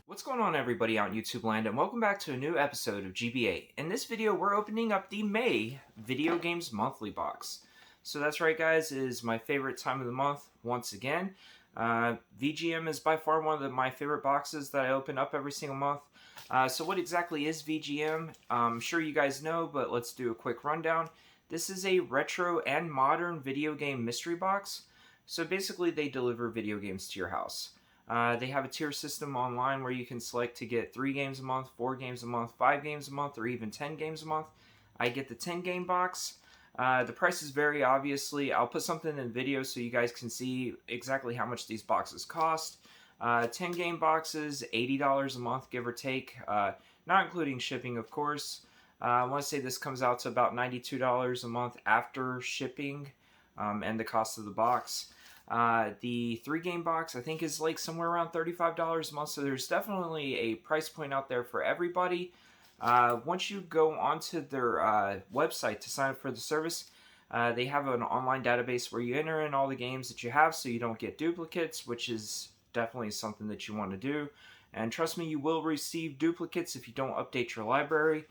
What's going on, everybody out in YouTube land, and welcome back to a new episode of GBA. In this video, we're opening up the May Video Games Monthly box. So that's right, guys, it is my favorite time of the month once again. VGM is by far one of my favorite boxes that I open up every single month. So what exactly is VGM? I'm sure you guys know, but let's do a quick rundown. This is a retro and modern video game mystery box. So basically, they deliver video games to your house. They have a tier system online where you can select to get 3 games a month, 4 games a month, 5 games a month, or even 10 games a month. I get the 10 game box. The prices vary, obviously. I'll put something in the video so you guys can see exactly how much these boxes cost. 10 game boxes, $80 a month, give or take, not including shipping, of course. I want to say this comes out to about $92 a month after shipping and the cost of the box. The 3 game box I think is like somewhere around $35 a month, so there's definitely a price point out there for everybody. Once you go onto their website to sign up for the service, they have an online database where you enter in all the games that you have so you don't get duplicates, which is definitely something that you want to do. And trust me, you will receive duplicates if you don't update your library.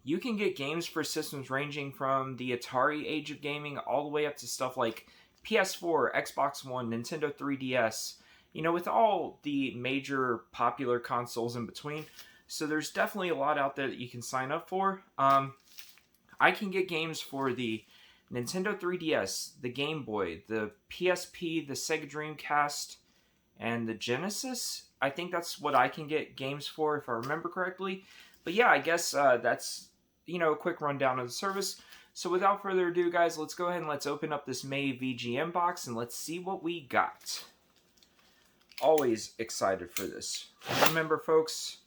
You can get games for systems ranging from the Atari age of gaming all the way up to stuff like PS4, Xbox One, Nintendo 3DS, you know, with all the major popular consoles in between. So there's definitely a lot out there that you can sign up for. I can get games for the Nintendo 3DS, the Game Boy, the PSP, the Sega Dreamcast, and the Genesis. I think that's what I can get games for, if I remember correctly. But yeah, I guess that's, you know, a quick rundown of the service. So without further ado, guys, let's go ahead and let's open up this May VGM box and let's see what we got. Always excited for this. Remember, folks,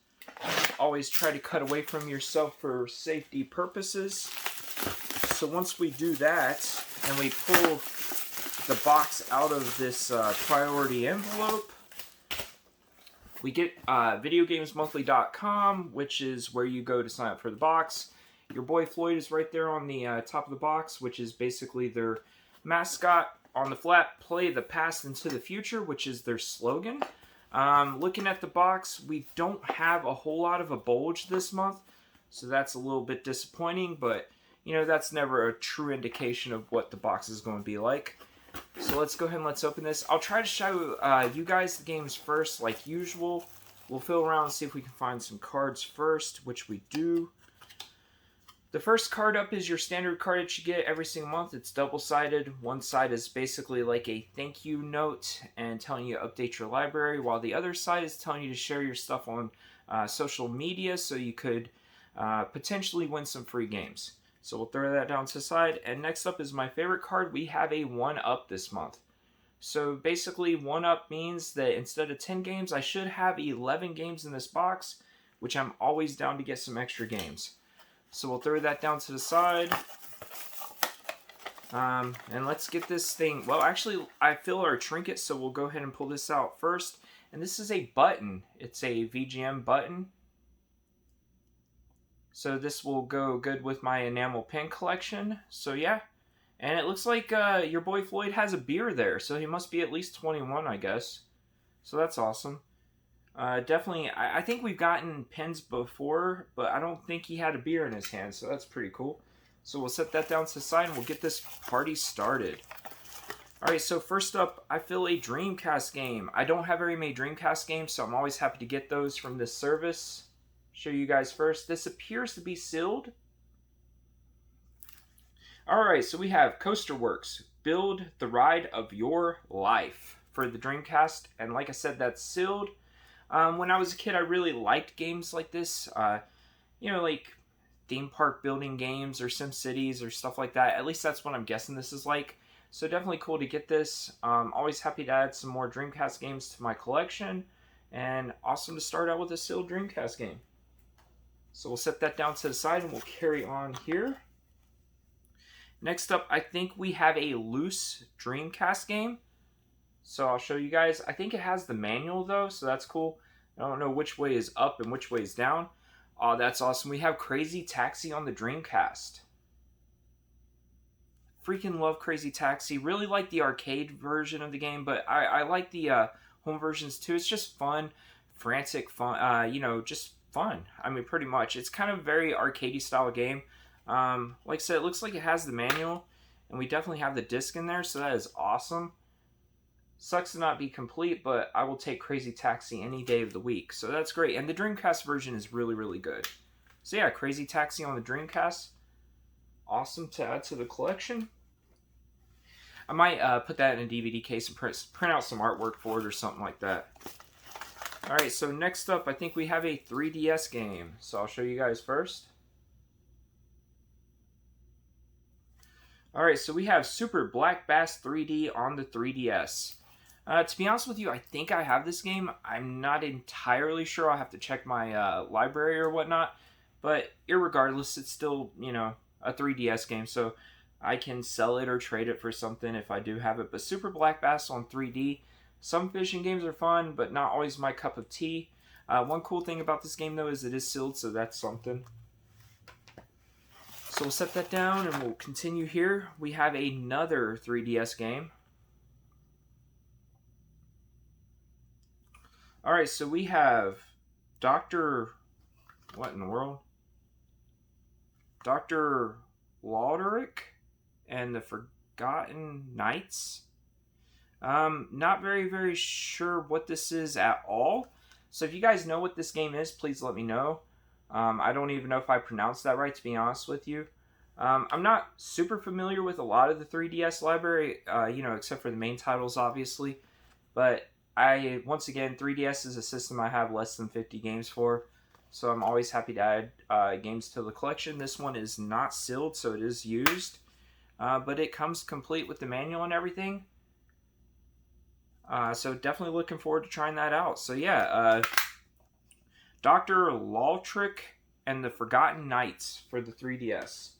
always try to cut away from yourself for safety purposes. So once we do that and we pull the box out of this priority envelope, we get videogamesmonthly.com, which is where you go to sign up for the box. Your boy Floyd is right there on the top of the box, which is basically their mascot. On the flap, play the past into the future, which is their slogan. Looking at the box, we don't have a whole lot of a bulge this month, so that's a little bit disappointing, but you know, that's never a true indication of what the box is going to be like. So let's go ahead and let's open this. I'll try to show you guys the games first, like usual. We'll fill around and see if we can find some cards first, which we do. The first card up is your standard card that you get every single month. It's double-sided. One side is basically like a thank you note and telling you to update your library, while the other side is telling you to share your stuff on social media so you could potentially win some free games. So we'll throw that down to the side. And next up is my favorite card. We have a 1-up this month. So basically 1-up means that instead of 10 games, I should have 11 games in this box, which I'm always down to get some extra games. So we'll throw that down to the side. And let's get this thing. Well, actually, I fill our trinket, so we'll go ahead and pull this out first. And this is a button. It's a VGM button. So this will go good with my enamel pen collection. So yeah. And it looks like your boy Floyd has a beer there. So he must be at least 21, I guess. So that's awesome. Definitely, I think we've gotten pens before, but I don't think he had a beer in his hand, so that's pretty cool. So we'll set that down to the side and we'll get this party started. Alright, so first up, I fill a Dreamcast game. I don't have very many Dreamcast games, so I'm always happy to get those from this service. Show you guys first. This appears to be sealed. Alright, so we have Coaster Works. Build the ride of your life for the Dreamcast, and like I said, that's sealed. When I was a kid, I really liked games like this, you know, like theme park building games or SimCities or stuff like that. At least that's what I'm guessing this is like. So definitely cool to get this. Always happy to add some more Dreamcast games to my collection. And awesome to start out with a sealed Dreamcast game. So we'll set that down to the side and we'll carry on here. Next up, I think we have a loose Dreamcast game. So I'll show you guys. I think it has the manual though, so that's cool. I don't know which way is up and which way is down. Oh, that's awesome. We have Crazy Taxi on the Dreamcast. Freaking love Crazy Taxi. Really like the arcade version of the game, but I like the home versions too. It's just fun, frantic fun, you know, just fun. I mean, pretty much. It's kind of very arcadey style game. Like I said, it looks like it has the manual, and we definitely have the disc in there, so that is awesome. Sucks to not be complete, but I will take Crazy Taxi any day of the week, so that's great. And the Dreamcast version is really, really good. So yeah, Crazy Taxi on the Dreamcast. Awesome to add to the collection. I might put that in a DVD case and print out some artwork for it or something like that. Alright, so next up, I think we have a 3DS game. So I'll show you guys first. Alright, so we have Super Black Bass 3D on the 3DS. To be honest with you, I think I have this game. I'm not entirely sure. I'll have to check my library or whatnot. But irregardless, it's still, you know, a 3DS game. So I can sell it or trade it for something if I do have it. But Super Black Bass on 3D. Some fishing games are fun, but not always my cup of tea. One cool thing about this game, though, is it is sealed, so that's something. So we'll set that down, and we'll continue here. We have another 3DS game. Alright, so we have Dr. What in the world? Dr. Lauderick and the Forgotten Knights. Not very sure what this is at all. So if you guys know what this game is, please let me know. I don't even know if I pronounced that right, to be honest with you. I'm not super familiar with a lot of the 3DS library, you know, except for the main titles, obviously. But once again, 3DS is a system I have less than 50 games for. So I'm always happy to add games to the collection. This one is not sealed, so it is used. But it comes complete with the manual and everything. So definitely looking forward to trying that out. So yeah, Dr. Lauderick and the Forgotten Knights for the 3DS.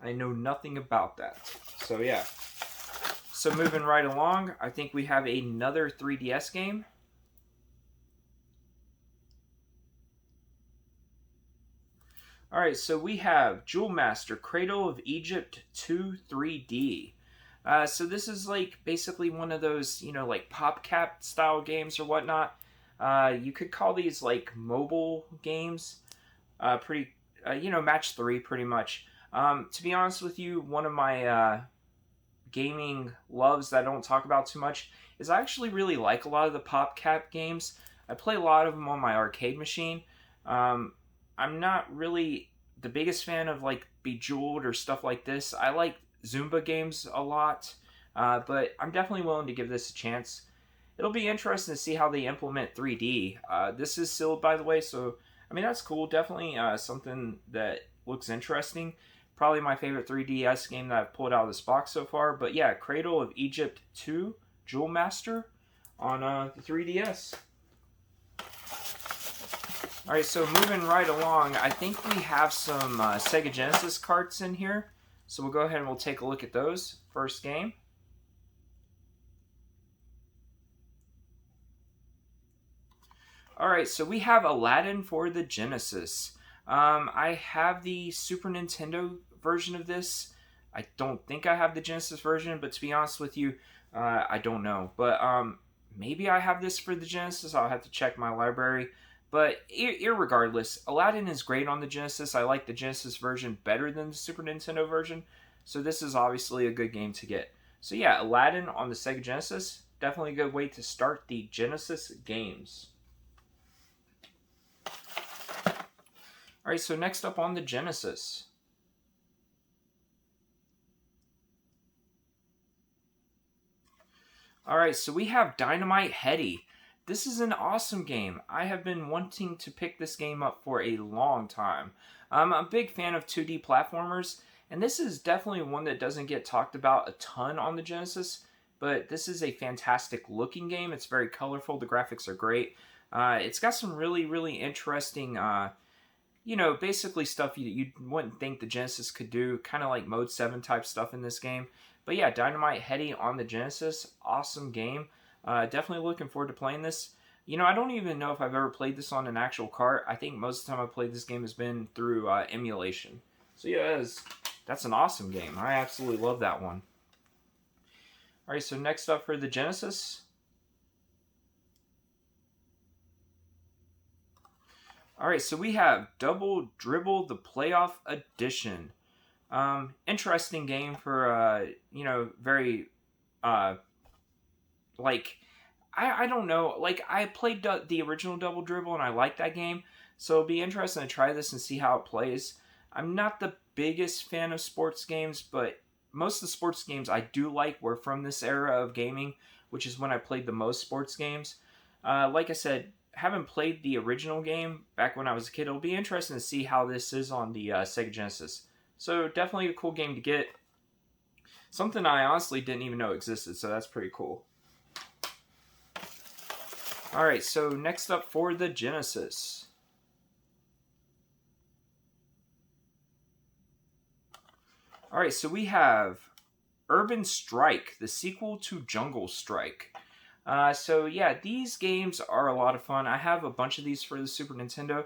I know nothing about that. So yeah. So moving right along, I think we have another 3DS game. Alright, so we have Jewel Master Cradle of Egypt 2 3D. So this is like basically one of those, you know, like PopCap style games or whatnot. You could call these like mobile games. You know, match 3 pretty much. To be honest with you, one of my gaming loves that I don't talk about too much is I actually really like a lot of the PopCap games. I play a lot of them on my arcade machine. I'm not really the biggest fan of like Bejeweled or stuff like this. I like Zumba games a lot, but I'm definitely willing to give this a chance. It'll be interesting to see how they implement 3D. This is sealed, by the way, so I mean that's cool. Definitely something that looks interesting. Probably my favorite 3DS game that I've pulled out of this box so far. But yeah, Cradle of Egypt 2 Jewel Master on the 3DS. Alright, so moving right along, I think we have some Sega Genesis carts in here. So we'll go ahead and we'll take a look at those. First game. Alright, so we have Aladdin for the Genesis. I have the Super Nintendo version of this. I don't think I have the Genesis version, but to be honest with you, I don't know. But maybe I have this for the Genesis. I'll have to check my library. But irregardless, Aladdin is great on the Genesis. I like the Genesis version better than the Super Nintendo version. So this is obviously a good game to get. So yeah, Aladdin on the Sega Genesis. Definitely a good way to start the Genesis games. Alright, so next up on the Genesis. Alright, so we have Dynamite Heady. This is an awesome game. I have been wanting to pick this game up for a long time. I'm a big fan of 2D platformers, and this is definitely one that doesn't get talked about a ton on the Genesis, but this is a fantastic looking game. It's very colorful. The graphics are great. It's got some really interesting, you know, basically stuff you wouldn't think the Genesis could do, kind of like Mode 7 type stuff in this game. But yeah, Dynamite Heady on the Genesis, awesome game. Definitely looking forward to playing this. You know, I don't even know if I've ever played this on an actual cart. I think most of the time I've played this game has been through emulation. So yeah, that's an awesome game. I absolutely love that one. Alright, so next up for the Genesis. Alright, so we have Double Dribble, the Playoff Edition. Interesting game for, very, like, I don't know. Like, I played the original Double Dribble, and I like that game. So it'll be interesting to try this and see how it plays. I'm not the biggest fan of sports games, but most of the sports games I do like were from this era of gaming, which is when I played the most sports games. Like I said, haven't played the original game back when I was a kid. It'll be interesting to see how this is on the Sega Genesis. So definitely a cool game to get. Something I honestly didn't even know existed, so that's pretty cool. Alright, so next up for the Genesis. Alright, so we have Urban Strike, the sequel to Jungle Strike. So yeah, these games are a lot of fun. I have a bunch of these for the Super Nintendo.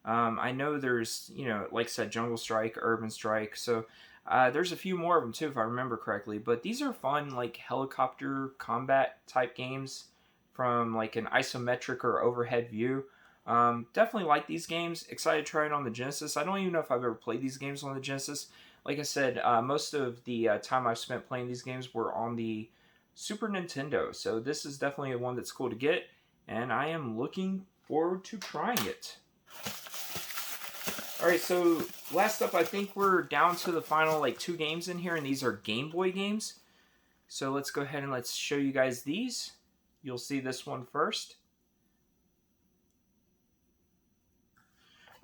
I know there's, like I said, Jungle Strike, Urban Strike. So there's a few more of them too, if I remember correctly. But these are fun, like helicopter combat type games from like an isometric or overhead view. Definitely like these games. Excited to try it on the Genesis. I don't even know if I've ever played these games on the Genesis. Like I said, most of the time I've spent playing these games were on the Super Nintendo, so this is definitely one that's cool to get, and I am looking forward to trying it. Alright, so last up, I think we're down to the final like 2 games in here, and these are Game Boy games. So let's go ahead and let's show you guys these. You'll see this one first.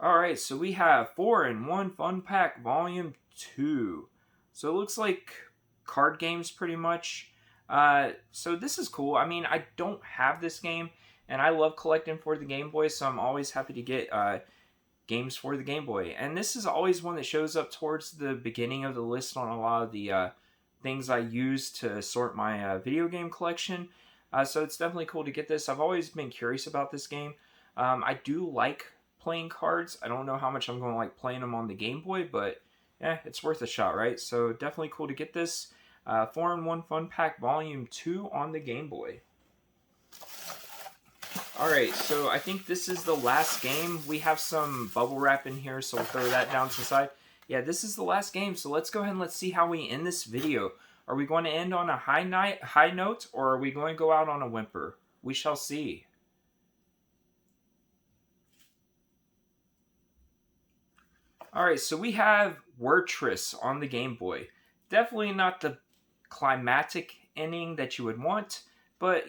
Alright, so we have 4-in-1 Fun Pack Volume 2. So it looks like card games pretty much. So this is cool. I mean, I don't have this game, and I love collecting for the Game Boy, so I'm always happy to get games for the Game Boy. And this is always one that shows up towards the beginning of the list on a lot of the things I use to sort my video game collection. So it's definitely cool to get this. I've always been curious about this game. I do like playing cards. I don't know how much I'm going to like playing them on the Game Boy, but yeah, it's worth a shot, right? So definitely cool to get this. 4-in-1 Fun Pack Volume 2 on the Game Boy. Alright, so I think this is the last game. We have some bubble wrap in here, so we'll throw that down to the side. Yeah, this is the last game, so let's go ahead and let's see how we end this video. Are we going to end on a high note, or are we going to go out on a whimper? We shall see. Alright, so we have Wordtris on the Game Boy. Definitely not the climactic ending that you would want, but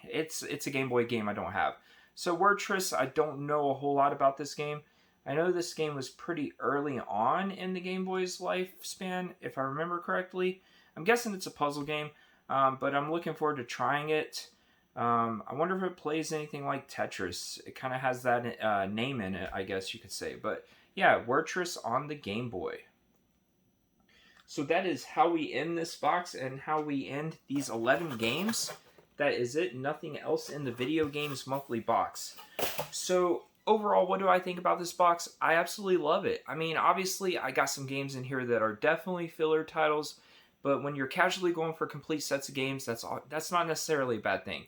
it's a Game Boy game I don't have. So Wordtris, I don't know a whole lot about this game. I know this game was pretty early on in the Game Boy's lifespan, if I remember correctly. I'm guessing it's a puzzle game, but I'm looking forward to trying it. I wonder if it plays anything like Tetris. It kind of has that name in it, I guess you could say. But yeah, Wordtris on the Game Boy. So that is how we end this box and how we end these 11 games. That is it. Nothing else in the Video Games Monthly box. So overall, what do I think about this box? I absolutely love it. I mean, obviously, I got some games in here that are definitely filler titles, but when you're casually going for complete sets of games, that's not necessarily a bad thing.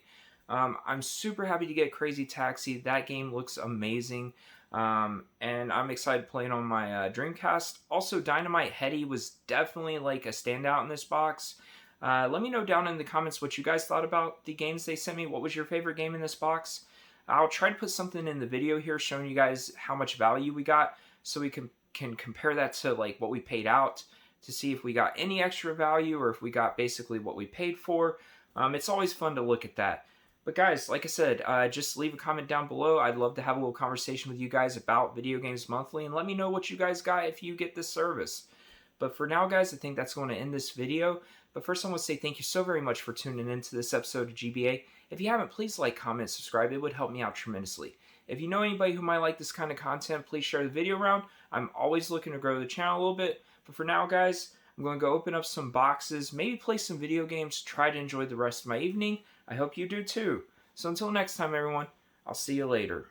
I'm super happy to get Crazy Taxi. That game looks amazing. And I'm excited playing on my Dreamcast. Also, Dynamite Heady was definitely like a standout in this box. Let me know down in the comments what you guys thought about the games they sent me. What was your favorite game in this box? I'll try to put something in the video here showing you guys how much value we got, so we can compare that to like what we paid out to see if we got any extra value or if we got basically what we paid for. It's always fun to look at that. But guys, like I said, just leave a comment down below. I'd love to have a little conversation with you guys about Video Games Monthly, and let me know what you guys got if you get this service. But for now, guys, I think that's going to end this video. But first, I want to say thank you so very much for tuning into this episode of GBA. If you haven't, please like, comment, subscribe. It would help me out tremendously. If you know anybody who might like this kind of content, please share the video around. I'm always looking to grow the channel a little bit. But for now, guys, I'm going to go open up some boxes, maybe play some video games, try to enjoy the rest of my evening. I hope you do too. So until next time, everyone, I'll see you later.